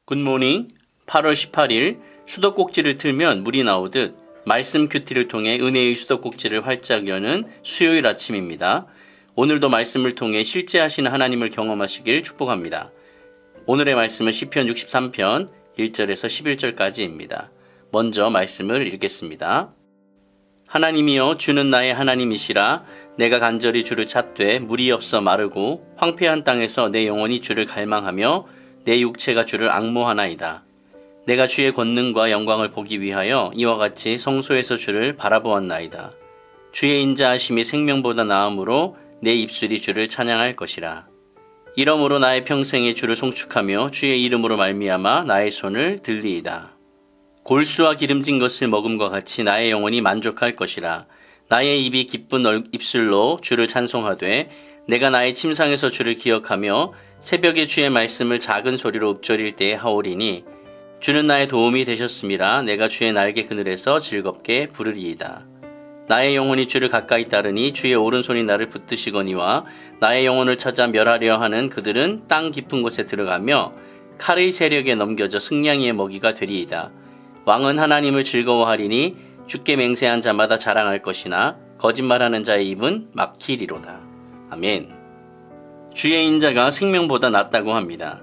굿모닝. 8월 18일 수도꼭지를 틀면 물이 나오듯 말씀 큐티를 통해 은혜의 수도꼭지를 활짝 여는 수요일 아침입니다. 오늘도 말씀을 통해 실제 하시는 하나님을 경험하시길 축복합니다. 오늘의 말씀은 시편 63편 1절에서 11절까지입니다. 먼저 말씀을 읽겠습니다. 하나님이여, 주는 나의 하나님이시라. 내가 간절히 주를 찾되 물이 없어 마르고 황폐한 땅에서 내 영혼이 주를 갈망하며 내 육체가 주를 앙모하나이다. 내가 주의 권능과 영광을 보기 위하여 이와 같이 성소에서 주를 바라보았나이다. 주의 인자하심이 생명보다 나음으로 내 입술이 주를 찬양할 것이라. 이러므로 나의 평생에 주를 송축하며 주의 이름으로 말미암아 나의 손을 들리이다. 골수와 기름진 것을 먹음과 같이 나의 영혼이 만족할 것이라. 나의 입이 기쁜 입술로 주를 찬송하되 내가 나의 침상에서 주를 기억하며 새벽에 주의 말씀을 작은 소리로 읊조릴 때에 하오리니 주는 나의 도움이 되셨음이라. 내가 주의 날개 그늘에서 즐겁게 부르리이다. 나의 영혼이 주를 가까이 따르니 주의 오른손이 나를 붙드시거니와 나의 영혼을 찾아 멸하려 하는 그들은 땅 깊은 곳에 들어가며 칼의 세력에 넘겨져 승냥이의 먹이가 되리이다. 왕은 하나님을 즐거워하리니 주께 맹세한 자마다 자랑할 것이나 거짓말하는 자의 입은 막히리로다. 아멘. 주의 인자가 생명보다 낫다고 합니다.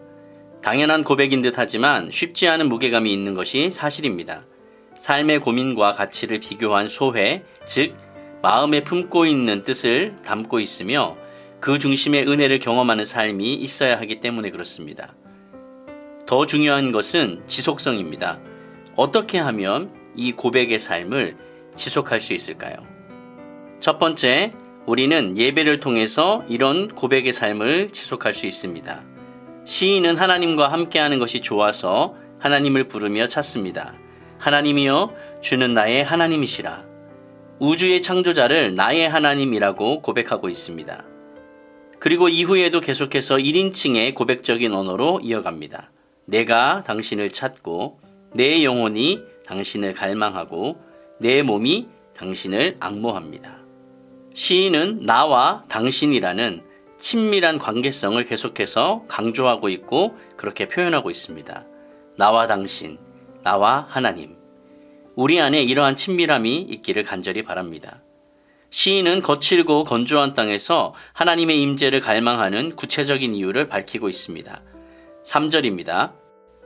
당연한 고백인 듯 하지만 쉽지 않은 무게감이 있는 것이 사실입니다. 삶의 고민과 가치를 비교한 소회, 즉 마음에 품고 있는 뜻을 담고 있으며 그 중심에 은혜를 경험하는 삶이 있어야 하기 때문에 그렇습니다. 더 중요한 것은 지속성입니다. 어떻게 하면 이 고백의 삶을 지속할 수 있을까요? 첫 번째, 우리는 예배를 통해서 이런 고백의 삶을 지속할 수 있습니다. 시인은 하나님과 함께하는 것이 좋아서 하나님을 부르며 찾습니다. 하나님이여, 주는 나의 하나님이시라. 우주의 창조자를 나의 하나님이라고 고백하고 있습니다. 그리고 이후에도 계속해서 1인칭의 고백적인 언어로 이어갑니다. 내가 당신을 찾고 내 영혼이 당신을 갈망하고 내 몸이 당신을 앙모합니다. 시인은 나와 당신이라는 친밀한 관계성을 계속해서 강조하고 있고 그렇게 표현하고 있습니다. 나와 당신, 나와 하나님. 우리 안에 이러한 친밀함이 있기를 간절히 바랍니다. 시인은 거칠고 건조한 땅에서 하나님의 임재를 갈망하는 구체적인 이유를 밝히고 있습니다. 3절입니다.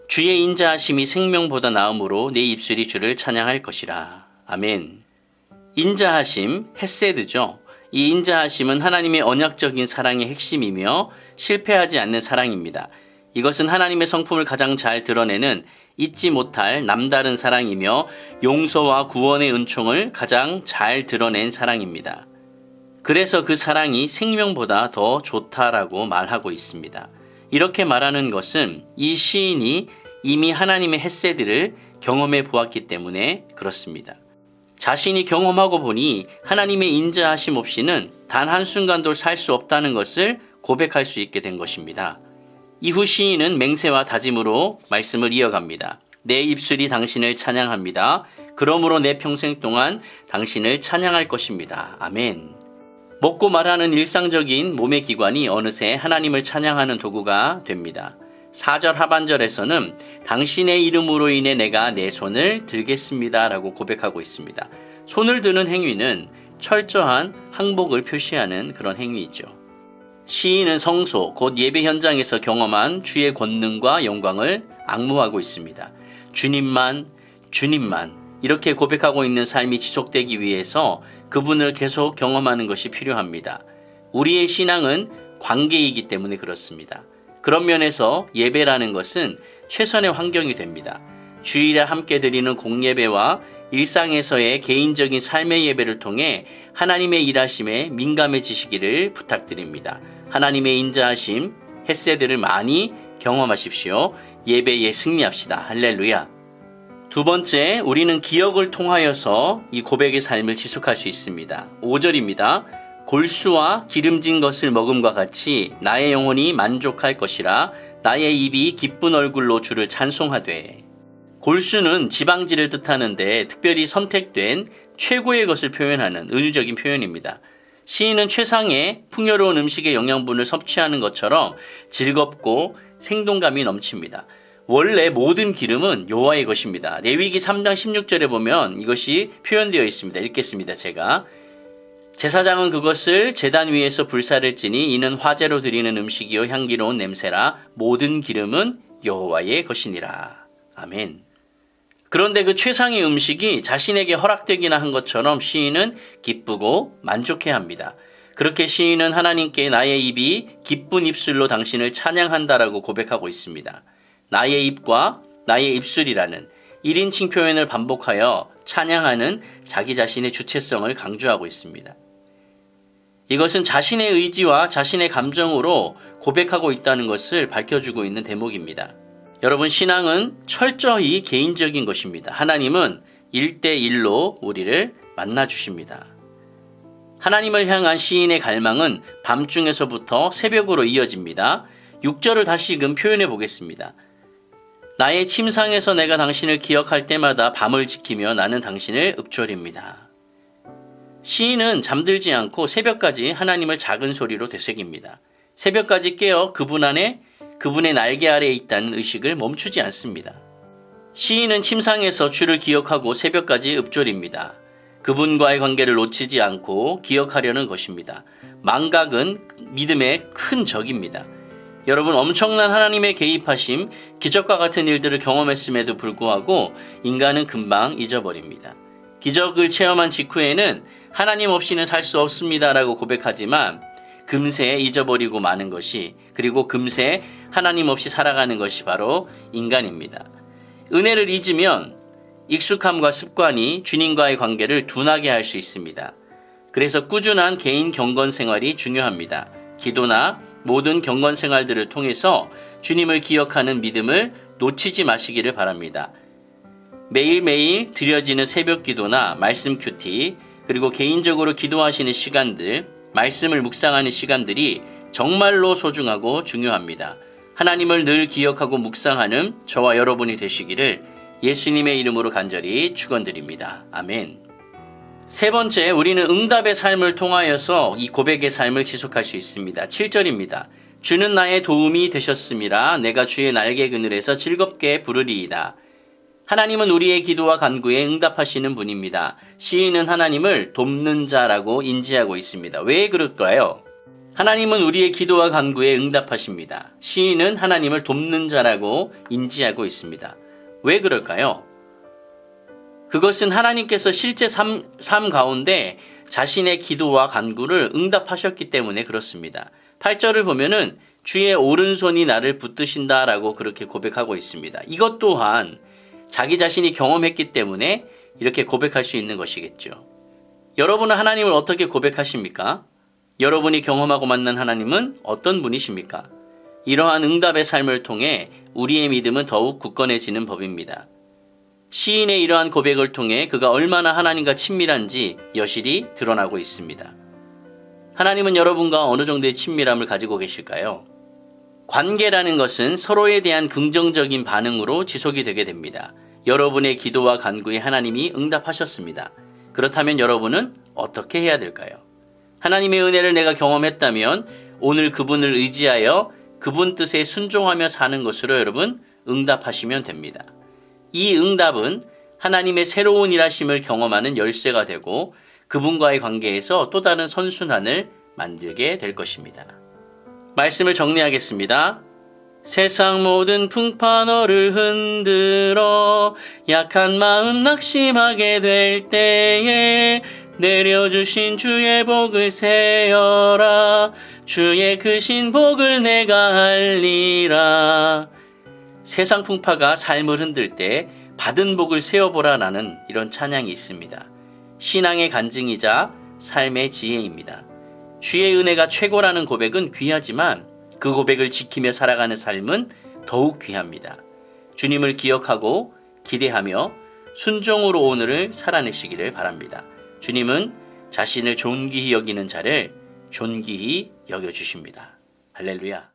주의 인자하심이 생명보다 나음으로 내 입술이 주를 찬양할 것이라. 아멘. 인자하심, 헤세드죠. 이 인자하심은 하나님의 언약적인 사랑의 핵심이며 실패하지 않는 사랑입니다. 이것은 하나님의 성품을 가장 잘 드러내는 잊지 못할 남다른 사랑이며 용서와 구원의 은총을 가장 잘 드러낸 사랑입니다. 그래서 그 사랑이 생명보다 더 좋다라고 말하고 있습니다. 이렇게 말하는 것은 이 시인이 이미 하나님의 헤세드를 경험해 보았기 때문에 그렇습니다. 자신이 경험하고 보니 하나님의 인자하심 없이는 단 한순간도 살 수 없다는 것을 고백할 수 있게 된 것입니다. 이후 시인은 맹세와 다짐으로 말씀을 이어갑니다. 내 입술이 당신을 찬양합니다. 그러므로 내 평생 동안 당신을 찬양할 것입니다. 아멘. 먹고 말하는 일상적인 몸의 기관이 어느새 하나님을 찬양하는 도구가 됩니다. 4절 하반절에서는 당신의 이름으로 인해 내가 내 손을 들겠습니다 라고 고백하고 있습니다. 손을 드는 행위는 철저한 항복을 표시하는 그런 행위이죠. 시인은 성소, 곧 예배 현장에서 경험한 주의 권능과 영광을 앙모하고 있습니다. 주님만, 주님만 이렇게 고백하고 있는 삶이 지속되기 위해서 그분을 계속 경험하는 것이 필요합니다. 우리의 신앙은 관계이기 때문에 그렇습니다. 그런 면에서 예배라는 것은 최선의 환경이 됩니다. 주일에 함께 드리는 공예배와 일상에서의 개인적인 삶의 예배를 통해 하나님의 일하심에 민감해지시기를 부탁드립니다. 하나님의 인자하심, 헤세드를 많이 경험하십시오. 예배에 승리합시다. 할렐루야. 두 번째, 우리는 기억을 통하여서 이 고백의 삶을 지속할 수 있습니다. 5절입니다. 골수와 기름진 것을 먹음과 같이 나의 영혼이 만족할 것이라. 나의 입이 기쁜 얼굴로 주를 찬송하되. 골수는 지방지를 뜻하는데 특별히 선택된 최고의 것을 표현하는 은유적인 표현입니다. 시인은 최상의 풍요로운 음식의 영양분을 섭취하는 것처럼 즐겁고 생동감이 넘칩니다. 원래 모든 기름은 여호와의 것입니다. 레위기 3장 16절에 보면 이것이 표현되어 있습니다. 읽겠습니다. 제가. 제사장은 그것을 제단 위에서 불사를 찌니 이는 화제로 드리는 음식이요 향기로운 냄새라 모든 기름은 여호와의 것이니라. 아멘. 그런데 그 최상의 음식이 자신에게 허락되기나 한 것처럼 시인은 기쁘고 만족해합니다. 그렇게 시인은 하나님께 나의 입이 기쁜 입술로 당신을 찬양한다라고 고백하고 있습니다. 나의 입과 나의 입술이라는 1인칭 표현을 반복하여 찬양하는 자기 자신의 주체성을 강조하고 있습니다. 이것은 자신의 의지와 자신의 감정으로 고백하고 있다는 것을 밝혀주고 있는 대목입니다. 여러분, 신앙은 철저히 개인적인 것입니다. 하나님은 1대1로 우리를 만나주십니다. 하나님을 향한 시인의 갈망은 밤중에서부터 새벽으로 이어집니다. 6절을 다시금 표현해 보겠습니다. 나의 침상에서 내가 당신을 기억할 때마다 밤을 지키며 나는 당신을 읊조립니다. 시인은 잠들지 않고 새벽까지 하나님을 작은 소리로 되새깁니다. 새벽까지 깨어 그분 안에 그분의 날개 아래에 있다는 의식을 멈추지 않습니다. 시인은 침상에서 주를 기억하고 새벽까지 읊조립니다. 그분과의 관계를 놓치지 않고 기억하려는 것입니다. 망각은 믿음의 큰 적입니다. 여러분, 엄청난 하나님의 개입하심, 기적과 같은 일들을 경험했음에도 불구하고 인간은 금방 잊어버립니다. 기적을 체험한 직후에는 하나님 없이는 살 수 없습니다라고 고백하지만 금세 잊어버리고 마는 것이, 그리고 금세 하나님 없이 살아가는 것이 바로 인간입니다. 은혜를 잊으면 익숙함과 습관이 주님과의 관계를 둔하게 할 수 있습니다. 그래서 꾸준한 개인 경건 생활이 중요합니다. 기도나 모든 경건 생활들을 통해서 주님을 기억하는 믿음을 놓치지 마시기를 바랍니다. 매일매일 드려지는 새벽 기도나 말씀 큐티, 그리고 개인적으로 기도하시는 시간들, 말씀을 묵상하는 시간들이 정말로 소중하고 중요합니다. 하나님을 늘 기억하고 묵상하는 저와 여러분이 되시기를 예수님의 이름으로 간절히 축원드립니다. 아멘. 세 번째, 우리는 응답의 삶을 통하여서 이 고백의 삶을 지속할 수 있습니다. 7절입니다. 주는 나의 도움이 되셨음이라 내가 주의 날개 그늘에서 즐겁게 부르리이다. 하나님은 우리의 기도와 간구에 응답하시는 분입니다. 시인은 하나님을 돕는 자라고 인지하고 있습니다. 왜 그럴까요? 하나님은 우리의 기도와 간구에 응답하십니다. 시인은 하나님을 돕는 자라고 인지하고 있습니다. 왜 그럴까요? 그것은 하나님께서 실제 삶 가운데 자신의 기도와 간구를 응답하셨기 때문에 그렇습니다. 8절을 보면은 주의 오른손이 나를 붙드신다라고 그렇게 고백하고 있습니다. 이것 또한 자기 자신이 경험했기 때문에 이렇게 고백할 수 있는 것이겠죠. 여러분은 하나님을 어떻게 고백하십니까? 여러분이 경험하고 만난 하나님은 어떤 분이십니까? 이러한 응답의 삶을 통해 우리의 믿음은 더욱 굳건해지는 법입니다. 시인의 이러한 고백을 통해 그가 얼마나 하나님과 친밀한지 여실히 드러나고 있습니다. 하나님은 여러분과 어느 정도의 친밀함을 가지고 계실까요? 관계라는 것은 서로에 대한 긍정적인 반응으로 지속이 되게 됩니다. 여러분의 기도와 간구에 하나님이 응답하셨습니다. 그렇다면 여러분은 어떻게 해야 될까요? 하나님의 은혜를 내가 경험했다면 오늘 그분을 의지하여 그분 뜻에 순종하며 사는 것으로 여러분 응답하시면 됩니다. 이 응답은 하나님의 새로운 일하심을 경험하는 열쇠가 되고 그분과의 관계에서 또 다른 선순환을 만들게 될 것입니다. 말씀을 정리하겠습니다. 세상 모든 풍파 너를 흔들어 약한 마음 낙심하게 될 때에 내려주신 주의 복을 세어라. 주의 크신 복을 내가 알리라. 세상 풍파가 삶을 흔들 때 받은 복을 세어보라라는 이런 찬양이 있습니다. 신앙의 간증이자 삶의 지혜입니다. 주의 은혜가 최고라는 고백은 귀하지만 그 고백을 지키며 살아가는 삶은 더욱 귀합니다. 주님을 기억하고 기대하며 순종으로 오늘을 살아내시기를 바랍니다. 주님은 자신을 존귀히 여기는 자를 존귀히 여겨주십니다. 할렐루야.